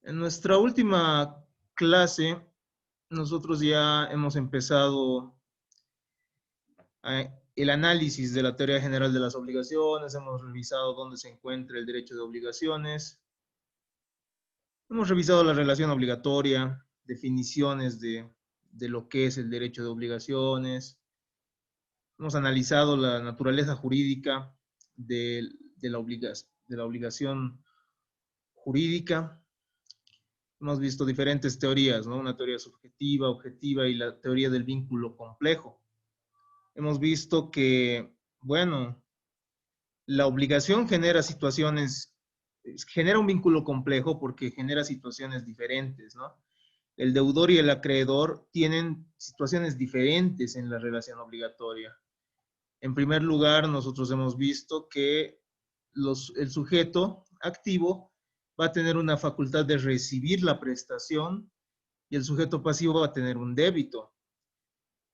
En nuestra última clase, nosotros ya hemos empezado el análisis de la teoría general de las obligaciones, hemos revisado dónde se encuentra el derecho de obligaciones, hemos revisado la relación obligatoria, definiciones de lo que es el derecho de obligaciones, hemos analizado la naturaleza jurídica de la obligación jurídica. Hemos visto diferentes teorías, ¿no? Una teoría subjetiva, objetiva y la teoría del vínculo complejo. Hemos visto que, bueno, la obligación genera un vínculo complejo porque genera situaciones diferentes, ¿no? El deudor y el acreedor tienen situaciones diferentes en la relación obligatoria. En primer lugar, nosotros hemos visto que el sujeto activo va a tener una facultad de recibir la prestación y el sujeto pasivo va a tener un débito.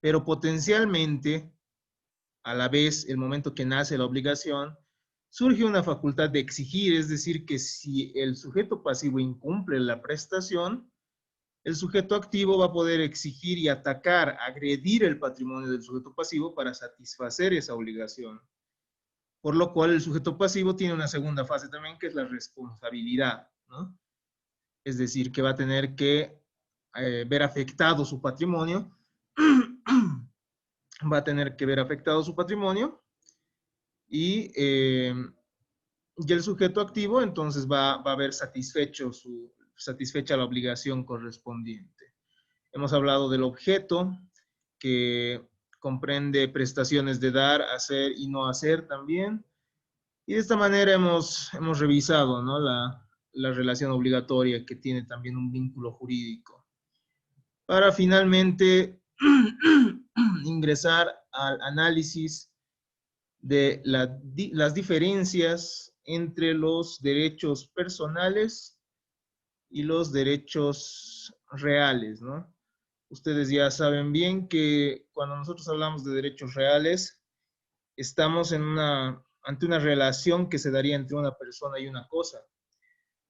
Pero potencialmente, a la vez, el momento que nace la obligación, surge una facultad de exigir, es decir, que si el sujeto pasivo incumple la prestación, el sujeto activo va a poder exigir y atacar, agredir el patrimonio del sujeto pasivo para satisfacer esa obligación. Por lo cual el sujeto pasivo tiene una segunda fase también, que es la responsabilidad, ¿no? Es decir, que va a tener que ver afectado su patrimonio, va a tener que ver afectado su patrimonio y el sujeto activo entonces va a haber satisfecha la obligación correspondiente. Hemos hablado del objeto, que comprende prestaciones de dar, hacer y no hacer también. Y de esta manera hemos revisado, ¿no? la relación obligatoria que tiene también un vínculo jurídico. Para finalmente ingresar al análisis de las diferencias entre los derechos personales y los derechos reales, ¿no? Ustedes ya saben bien que cuando nosotros hablamos de derechos reales, estamos ante una relación que se daría entre una persona y una cosa.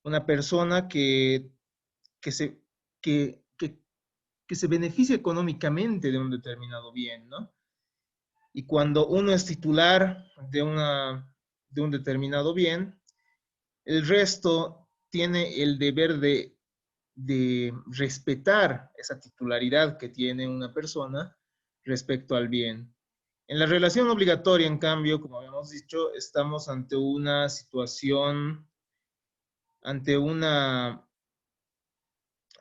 Una persona que se, que, que se beneficia económicamente de un determinado bien, ¿no? Y cuando uno es titular de un determinado bien, el resto tiene el deber de respetar esa titularidad que tiene una persona respecto al bien. En la relación obligatoria, en cambio, como habíamos dicho, estamos ante una situación, ante una,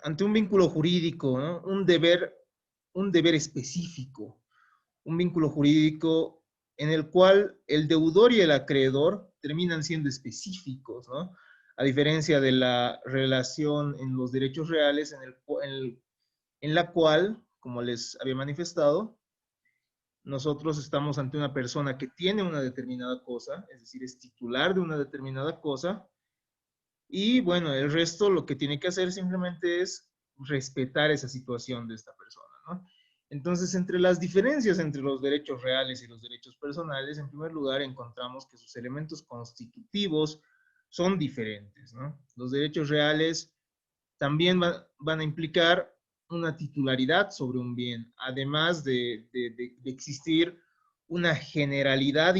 ante un vínculo jurídico, ¿no? Un deber específico, un vínculo jurídico en el cual el deudor y el acreedor terminan siendo específicos, ¿no? A diferencia de la relación en los derechos reales, en la cual, como les había manifestado, nosotros estamos ante una persona que tiene una determinada cosa, es decir, es titular de una determinada cosa, y bueno, el resto lo que tiene que hacer simplemente es respetar esa situación de esta persona, ¿no? Entonces, entre las diferencias entre los derechos reales y los derechos personales, en primer lugar, encontramos que sus elementos constitutivos son diferentes, ¿no? Los derechos reales también van a implicar una titularidad sobre un bien, además de existir una generalidad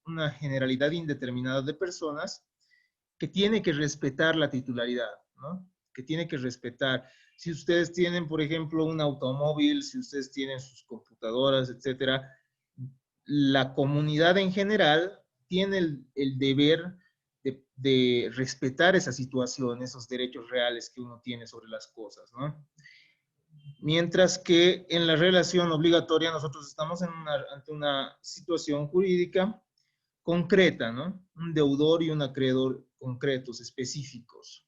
una generalidad indeterminada de personas que tiene que respetar la titularidad, ¿no? Que tiene que respetar. Si ustedes tienen, por ejemplo, un automóvil, si ustedes tienen sus computadoras, etcétera, la comunidad en general tiene el deber de respetar esa situación, esos derechos reales que uno tiene sobre las cosas, ¿no? Mientras que en la relación obligatoria nosotros estamos ante una situación jurídica concreta, ¿no? Un deudor y un acreedor concretos, específicos.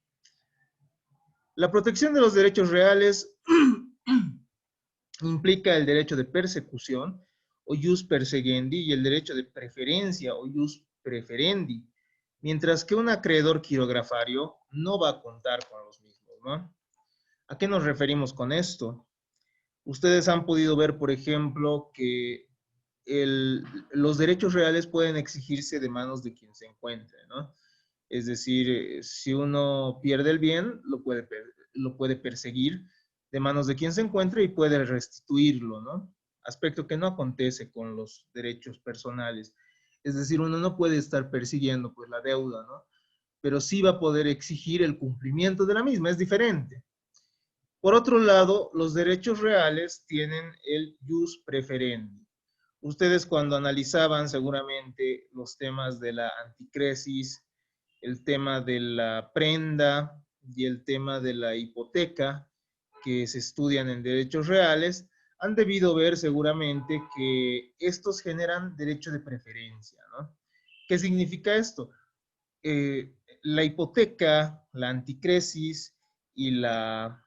La protección de los derechos reales implica el derecho de persecución o jus perseguendi y el derecho de preferencia o jus preferendi, mientras que un acreedor quirografario no va a contar con los mismos, ¿no? ¿A qué nos referimos con esto? Ustedes han podido ver, por ejemplo, que los derechos reales pueden exigirse de manos de quien se encuentre, ¿no? Es decir, si uno pierde el bien, lo puede perseguir de manos de quien se encuentre y puede restituirlo, ¿no? Aspecto que no acontece con los derechos personales. Es decir, uno no puede estar persiguiendo pues la deuda, ¿no? Pero sí va a poder exigir el cumplimiento de la misma, es diferente. Por otro lado, los derechos reales tienen el jus preferendi. Ustedes cuando analizaban seguramente los temas de la anticresis, el tema de la prenda y el tema de la hipoteca que se estudian en derechos reales, han debido ver seguramente que estos generan derecho de preferencia, ¿no? ¿Qué significa esto? La hipoteca, la anticresis y la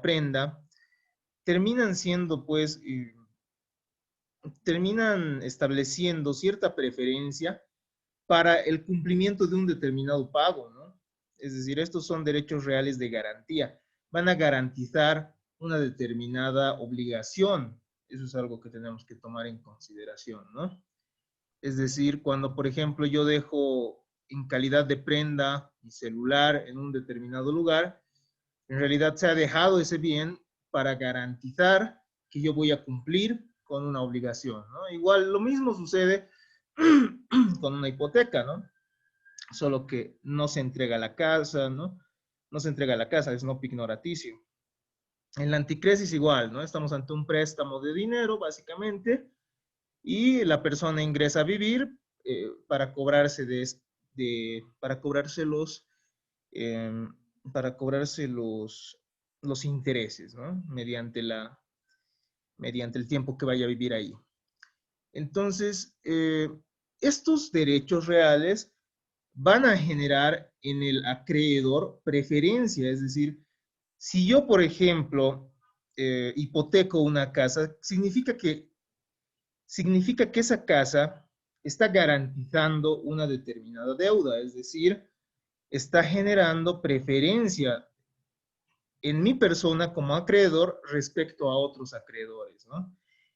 prenda terminan siendo, pues, terminan estableciendo cierta preferencia para el cumplimiento de un determinado pago, ¿no? Es decir, estos son derechos reales de garantía. Van a garantizar una determinada obligación. Eso es algo que tenemos que tomar en consideración, ¿no? Es decir, cuando, por ejemplo, yo dejo en calidad de prenda mi celular en un determinado lugar, en realidad se ha dejado ese bien para garantizar que yo voy a cumplir con una obligación, ¿no? Igual lo mismo sucede con una hipoteca, ¿no? Solo que no se entrega la casa, ¿no? No se entrega la casa, es no pignoraticio. En la anticresis igual, ¿no? Estamos ante un préstamo de dinero, básicamente, y la persona ingresa a vivir para cobrarse para cobrarse eh, para cobrarse los intereses, ¿no? Mediante el tiempo que vaya a vivir ahí. Entonces, estos derechos reales van a generar en el acreedor preferencia, es decir, si yo, por ejemplo, hipoteco una casa, significa que esa casa está garantizando una determinada deuda, es decir, está generando preferencia en mi persona como acreedor respecto a otros acreedores, ¿no?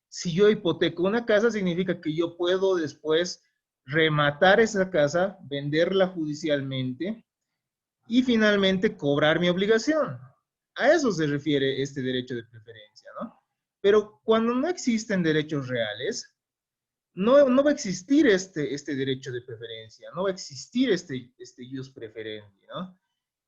Si yo hipoteco una casa, significa que yo puedo después rematar esa casa, venderla judicialmente y finalmente cobrar mi obligación. A eso se refiere este derecho de preferencia, ¿no? Pero cuando no existen derechos reales, no va a existir este derecho de preferencia, no va a existir este ius preferendi, ¿no?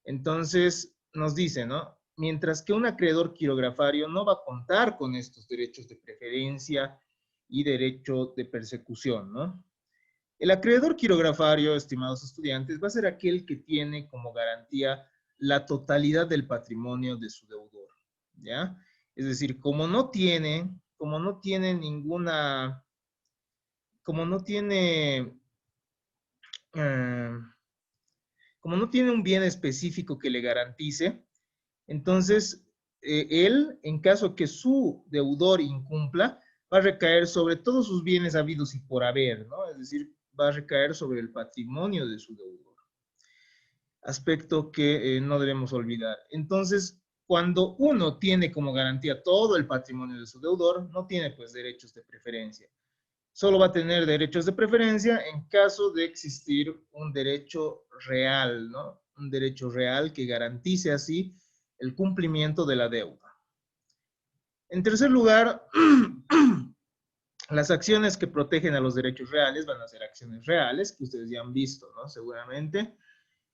Entonces, nos dice, ¿no? Mientras que un acreedor quirografario no va a contar con estos derechos de preferencia y derecho de persecución, ¿no? El acreedor quirografario, estimados estudiantes, va a ser aquel que tiene como garantía la totalidad del patrimonio de su deudor, ¿ya? Es decir, como no tiene ninguna, como no tiene, eh, como no tiene un bien específico que le garantice, entonces él, en caso que su deudor incumpla, va a recaer sobre todos sus bienes habidos y por haber, ¿no? Es decir, va a recaer sobre el patrimonio de su deudor. Aspecto que no debemos olvidar. Entonces, cuando uno tiene como garantía todo el patrimonio de su deudor, no tiene pues derechos de preferencia. Solo va a tener derechos de preferencia en caso de existir un derecho real, ¿no? Un derecho real que garantice así el cumplimiento de la deuda. En tercer lugar, las acciones que protegen a los derechos reales van a ser acciones reales, que ustedes ya han visto, ¿no? Seguramente.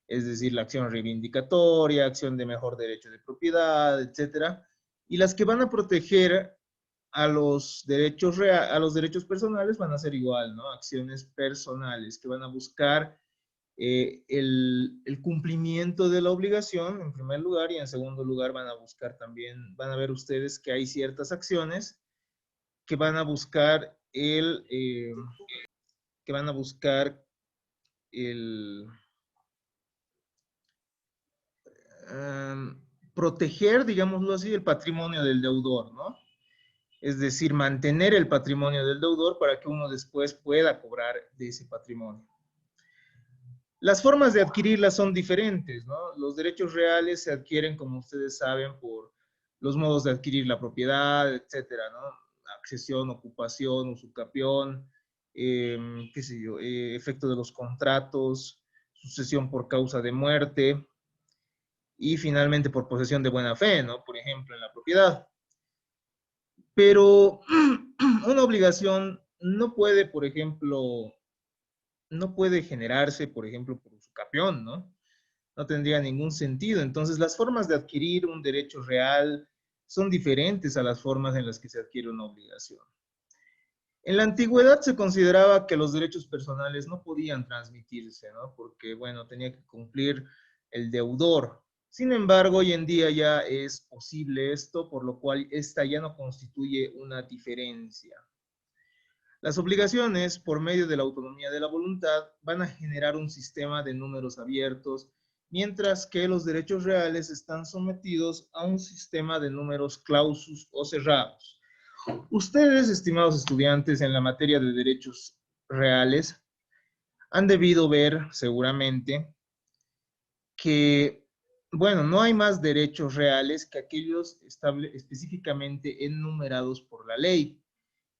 Es decir, la acción reivindicatoria, acción de mejor derecho de propiedad, etcétera. Y las que van a proteger a a los derechos personales van a ser igual, ¿no? Acciones personales que van a buscar el cumplimiento de la obligación en primer lugar y en segundo lugar van a buscar también, van a ver ustedes que hay ciertas acciones que van a buscar que van a buscar el um, proteger, digámoslo así, el patrimonio del deudor, ¿no? Es decir, mantener el patrimonio del deudor para que uno después pueda cobrar de ese patrimonio. Las formas de adquirirlas son diferentes, ¿no? Los derechos reales se adquieren, como ustedes saben, por los modos de adquirir la propiedad, etcétera, ¿no? Accesión, ocupación, usucapión, qué sé yo, efecto de los contratos, sucesión por causa de muerte y finalmente por posesión de buena fe, ¿no? Por ejemplo, en la propiedad. Pero una obligación no puede, por ejemplo, no puede generarse, por ejemplo, por usucapión, ¿no? No tendría ningún sentido. Entonces, las formas de adquirir un derecho real son diferentes a las formas en las que se adquiere una obligación. En la antigüedad se consideraba que los derechos personales no podían transmitirse, ¿no? Porque, bueno, tenía que cumplir el deudor. Sin embargo, hoy en día ya es posible esto, por lo cual esta ya no constituye una diferencia. Las obligaciones, por medio de la autonomía de la voluntad, van a generar un sistema de números abiertos, mientras que los derechos reales están sometidos a un sistema de números clausus o cerrados. Ustedes, estimados estudiantes, en la materia de derechos reales, han debido ver seguramente que, bueno, no hay más derechos reales que aquellos específicamente enumerados por la ley.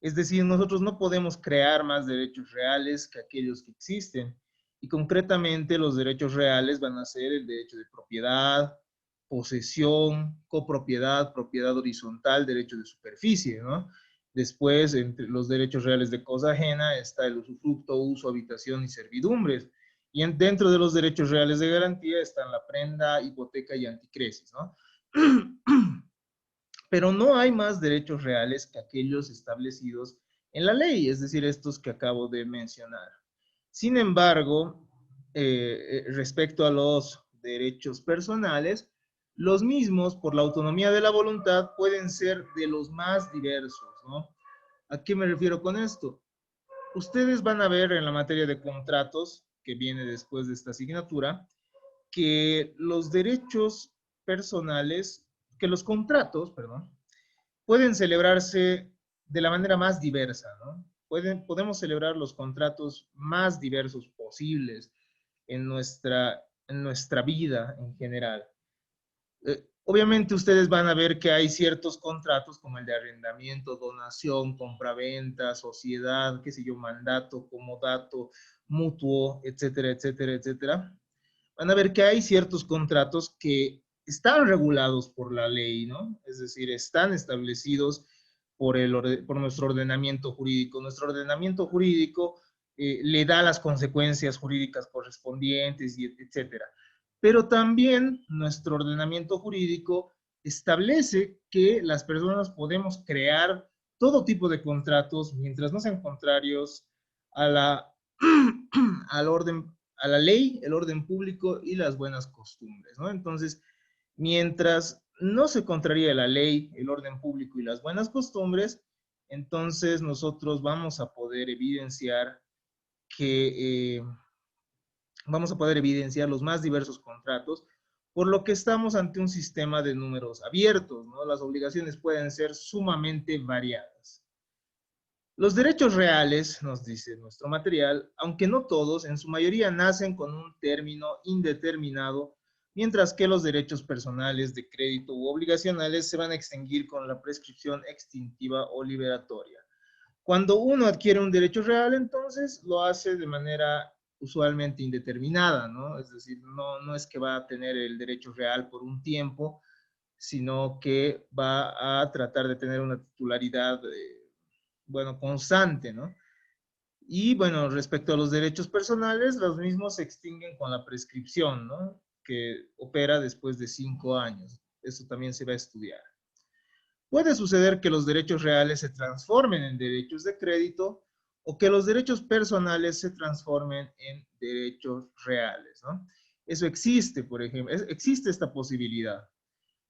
Es decir, nosotros no podemos crear más derechos reales que aquellos que existen. Y concretamente los derechos reales van a ser el derecho de propiedad, posesión, copropiedad, propiedad horizontal, derecho de superficie, ¿no? Después, entre los derechos reales de cosa ajena, está el usufructo, uso, habitación y servidumbres. Y dentro de los derechos reales de garantía están la prenda, hipoteca y anticresis, ¿no? Pero no hay más derechos reales que aquellos establecidos en la ley, es decir, estos que acabo de mencionar. Sin embargo, respecto a los derechos personales, los mismos, por la autonomía de la voluntad, pueden ser de los más diversos, ¿no? ¿A qué me refiero con esto? Ustedes van a ver en la materia de contratos, que viene después de esta asignatura, que los derechos personales, que los contratos, perdón, pueden celebrarse de la manera más diversa, ¿no? Podemos celebrar los contratos más diversos posibles en nuestra vida en general. Obviamente ustedes van a ver que hay ciertos contratos como el de arrendamiento, donación, compraventa, sociedad, qué sé yo, mandato, comodato, mutuo, etcétera, etcétera, etcétera. Van a ver que hay ciertos contratos que están regulados por la ley, ¿no? Es decir, están establecidos por nuestro ordenamiento jurídico. Nuestro ordenamiento jurídico le da las consecuencias jurídicas correspondientes, y etcétera. Pero también nuestro ordenamiento jurídico establece que las personas podemos crear todo tipo de contratos mientras no sean contrarios a la, al orden, a la ley, el orden público y las buenas costumbres, ¿no? Entonces, mientras no se contraría la ley, el orden público y las buenas costumbres, entonces nosotros vamos a poder evidenciar que vamos a poder evidenciar los más diversos contratos, por lo que estamos ante un sistema de números abiertos, ¿no? Las obligaciones pueden ser sumamente variadas. Los derechos reales, nos dice nuestro material, aunque no todos, en su mayoría nacen con un término indeterminado, mientras que los derechos personales de crédito u obligacionales se van a extinguir con la prescripción extintiva o liberatoria. Cuando uno adquiere un derecho real, entonces lo hace de manera usualmente indeterminada, ¿no? Es decir, no es que va a tener el derecho real por un tiempo, sino que va a tratar de tener una titularidad, bueno, constante, ¿no? Y bueno, respecto a los derechos personales, los mismos se extinguen con la prescripción, ¿no? Que opera después de 5 años. Eso también se va a estudiar. Puede suceder que los derechos reales se transformen en derechos de crédito o que los derechos personales se transformen en derechos reales, ¿no? Eso existe, por ejemplo, existe esta posibilidad.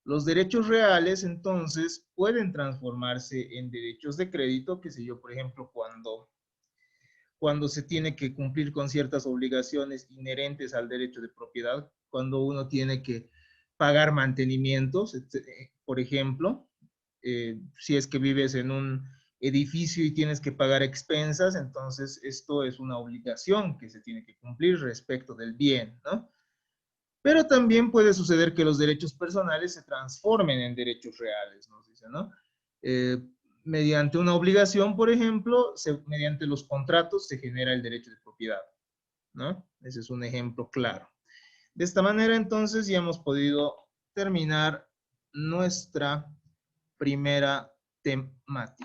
Los derechos reales, entonces, pueden transformarse en derechos de crédito, que sé yo, por ejemplo, cuando se tiene que cumplir con ciertas obligaciones inherentes al derecho de propiedad, cuando uno tiene que pagar mantenimientos, por ejemplo, si es que vives en un edificio y tienes que pagar expensas, entonces esto es una obligación que se tiene que cumplir respecto del bien, ¿no? Pero también puede suceder que los derechos personales se transformen en derechos reales, nos dice, ¿no? Eh, Mediante una obligación, por ejemplo, mediante los contratos se genera el derecho de propiedad. ¿no? Ese es un ejemplo claro. De esta manera, entonces, ya hemos podido terminar nuestra primera temática.